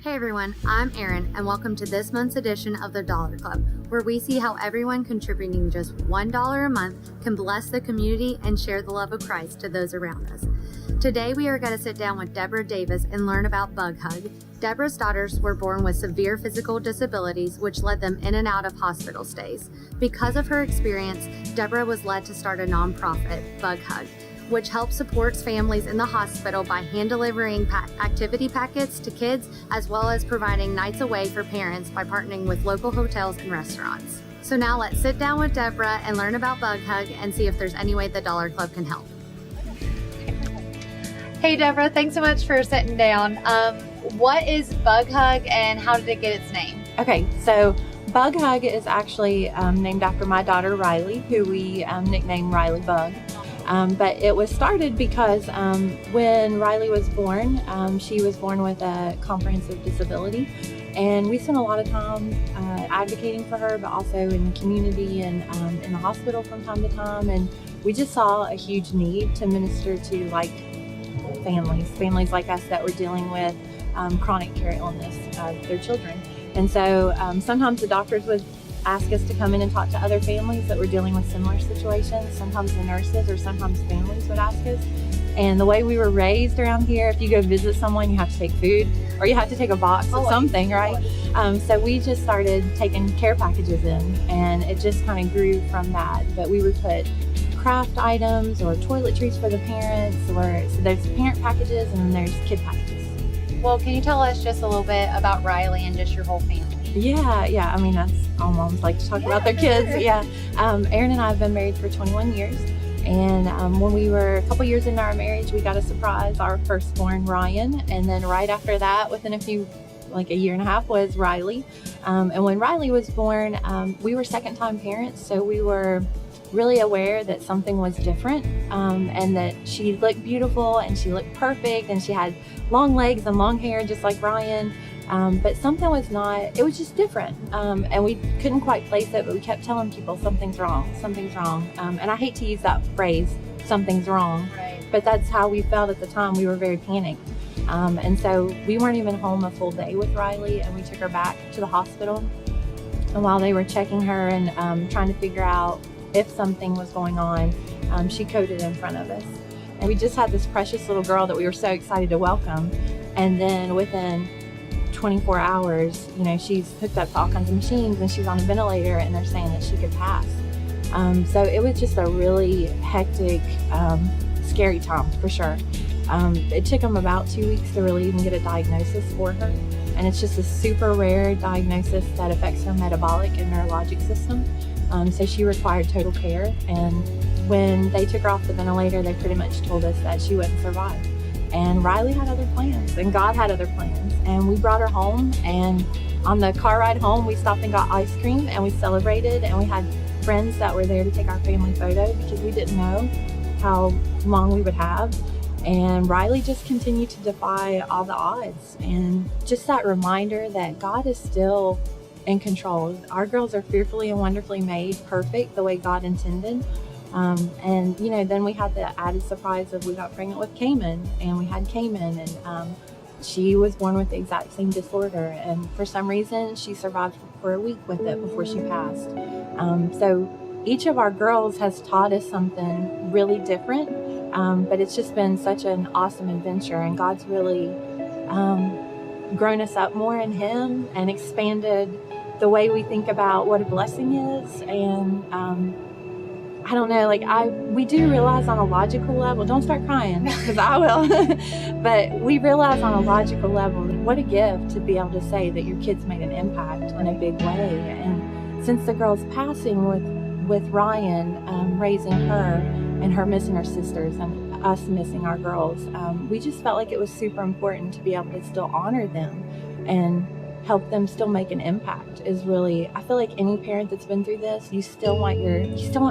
Hey everyone, I'm Erin, and welcome to this month's edition of the Dollar Club, where we see how everyone contributing just $1 a month can bless the community and share the love of Christ to those around us. Today we are going to sit down with Deborah Davis and learn about Bug Hug. Deborah's daughters were born with severe physical disabilities, which led them in and out of hospital stays. Because of her experience, Deborah was led to start a nonprofit, Bug Hug, which helps supports families in the hospital by hand-delivering activity packets to kids, as well as providing nights away for parents by partnering with local hotels and restaurants. So now let's sit down with Deborah and learn about Bug Hug and see if there's any way the Dollar Club can help. Hey Deborah, thanks so much for sitting down. What is Bug Hug and how did it get its name? Okay, so Bug Hug is actually named after my daughter Riley, who we nicknamed Riley Bug. But it was started because when Riley was born, she was born with a comprehensive disability, and we spent a lot of time advocating for her, but also in the community and in the hospital from time to time. And we just saw a huge need to minister to families like us that were dealing with chronic care illness of their children. And so sometimes the doctors would ask us to come in and talk to other families that were dealing with similar situations. Sometimes the nurses or sometimes families would ask us. And the way we were raised around here, if you go visit someone, you have to take food or you have to take a box of something, right? So we just started taking care packages in, and it just kind of grew from that. But we would put craft items or toiletries for the parents, so there's parent packages and then there's kid packages. Well, can you tell us just a little bit about Riley and just your whole family? Yeah. I mean, that's all moms like to talk about their kids. Yeah. Erin and I have been married for 21 years. And when we were a couple years into our marriage, we got a surprise, our firstborn, Ryan. And then right after that, within a year and a half, was Riley. And when Riley was born, we were second-time parents. So we were really aware that something was different, and that she looked beautiful and she looked perfect and she had long legs and long hair just like Ryan. But something was not, it was just different. And we couldn't quite place it, but we kept telling people something's wrong. And I hate to use that phrase, something's wrong, right, but that's how we felt at the time. We were very panicked. And so we weren't even home a full day with Riley, and we took her back to the hospital. And while they were checking her and trying to figure out if something was going on, she coded in front of us. And we just had this precious little girl that we were so excited to welcome. And then within 24 hours, she's hooked up to all kinds of machines and she's on a ventilator, and they're saying that she could pass. So it was just a really hectic, scary time for sure. It took them about 2 weeks to really even get a diagnosis for her. And it's just a super rare diagnosis that affects her metabolic and neurologic system. So she required total care. And when they took her off the ventilator, they pretty much told us that she wouldn't survive. And Riley had other plans, and God had other plans. And we brought her home, and on the car ride home, we stopped and got ice cream, and we celebrated, and we had friends that were there to take our family photo because we didn't know how long we would have. And Riley just continued to defy all the odds. And just that reminder that God is still in control. Our girls are fearfully and wonderfully made, perfect the way God intended. And then we had the added surprise of we got pregnant with Cayman, and we had Cayman, and she was born with the exact same disorder, and for some reason she survived for a week with it before she passed. So each of our girls has taught us something really different, but it's just been such an awesome adventure, and God's really grown us up more in Him and expanded the way we think about what a blessing is. And I don't know, we do realize on a logical level, don't start crying because I will, but we realize on a logical level what a gift to be able to say that your kids made an impact in a big way. And since the girl's passing with Ryan, raising her and her missing her sisters and us missing our girls, we just felt like it was super important to be able to still honor them and help them still make an impact. Is really, I feel like any parent that's been through this, you still want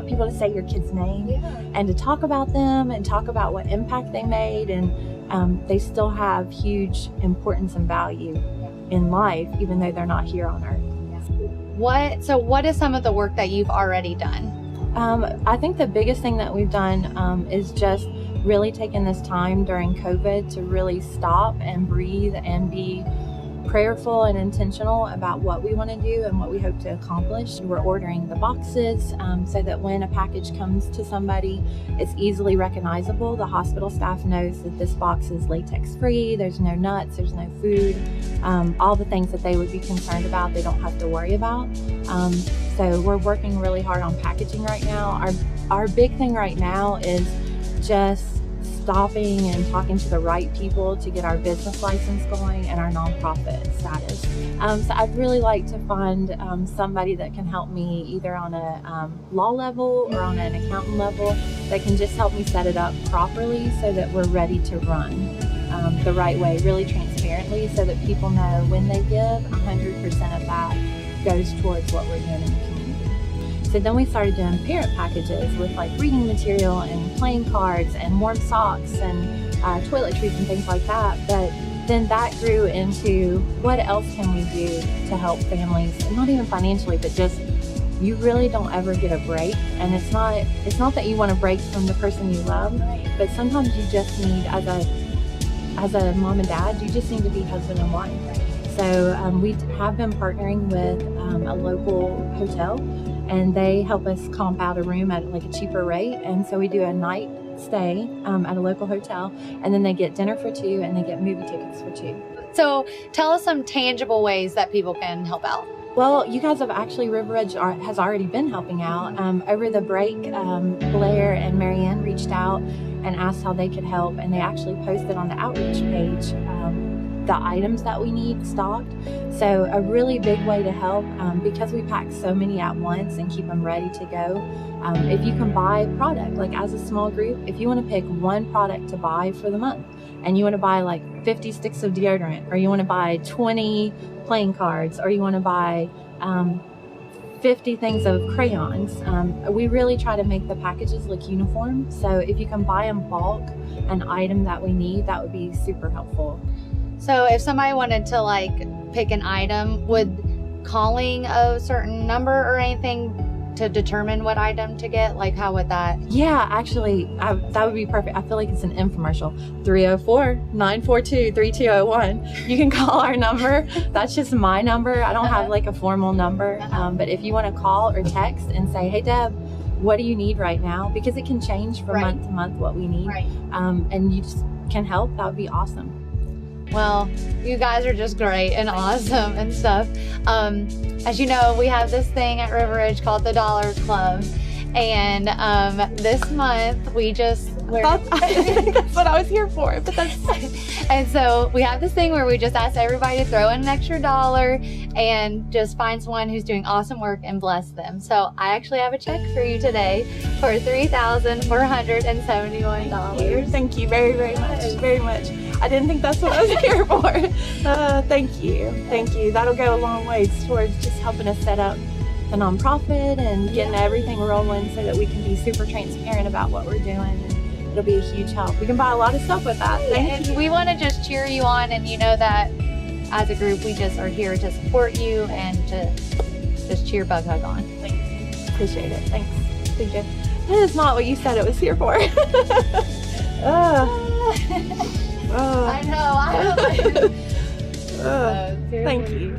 people to say your kid's name, and to talk about them and talk about what impact they made, and they still have huge importance and value in life, even though they're not here on earth. What is some of the work that you've already done? I think the biggest thing that we've done is just really taking this time during COVID to really stop and breathe and be prayerful and intentional about what we want to do and what we hope to accomplish. We're ordering the boxes so that when a package comes to somebody, it's easily recognizable. The hospital staff knows that this box is latex free, there's no nuts, there's no food, all the things that they would be concerned about, they don't have to worry about. So we're working really hard on packaging right now. Our big thing right now is just stopping and talking to the right people to get our business license going and our nonprofit status. So I'd really like to find somebody that can help me either on a law level or on an accountant level that can just help me set it up properly so that we're ready to run the right way, really transparently, so that people know when they give, 100% of that goes towards what we're doing in the community. So then we started doing parent packages with like reading material and playing cards and warm socks and toiletries and things like that. But then that grew into what else can we do to help families, and not even financially, but just you really don't ever get a break. And it's not that you want to break from the person you love, but sometimes you just need, as a mom and dad, you just need to be husband and wife. So we have been partnering with a local hotel, and they help us comp out a room at like a cheaper rate. And so we do a night stay at a local hotel, and then they get dinner for two and they get movie tickets for two. So tell us some tangible ways that people can help out. Well, you guys have actually, River Edge has already been helping out. Over the break, Blair and Marianne reached out and asked how they could help, and they actually posted on the outreach page the items that we need stocked. So a really big way to help, because we pack so many at once and keep them ready to go. If you can buy product, like as a small group, if you want to pick one product to buy for the month, and you want to buy like 50 sticks of deodorant, or you want to buy 20 playing cards, or you want to buy 50 things of crayons, we really try to make the packages look uniform. So if you can buy in bulk an item that we need, that would be super helpful. So if somebody wanted to like pick an item, would calling a certain number or anything to determine what item to get, like how would that? Yeah, actually, that would be perfect. I feel like it's an infomercial. 304-942-3201. You can call our number. That's just my number. I don't have like a formal number, but if you want to call or text and say, hey Deb, what do you need right now? Because it can change from month to month what we need. And you just can help, that would be awesome. Well, you guys are just great and awesome and stuff. As you know, we have this thing at River Edge called the Dollar Club. And this month we just... That's what I was here for. But and so we have this thing where we just ask everybody to throw in an extra $1 and just find someone who's doing awesome work and bless them. So I actually have a check for you today for $3,471. Thank you very, very much. Very much. I didn't think that's what I was here for. Thank you. Thank you. That'll go a long ways towards just helping us set up the nonprofit and getting everything rolling so that we can be super transparent about what we're doing. And it'll be a huge help. We can buy a lot of stuff with that. Thank you. We want to just cheer you on, and you know that as a group, we just are here to support you and to just cheer Bug Hug on. Thanks. Appreciate it. Thanks. Thank you. That is not what you said it was here for. I know. Thank you.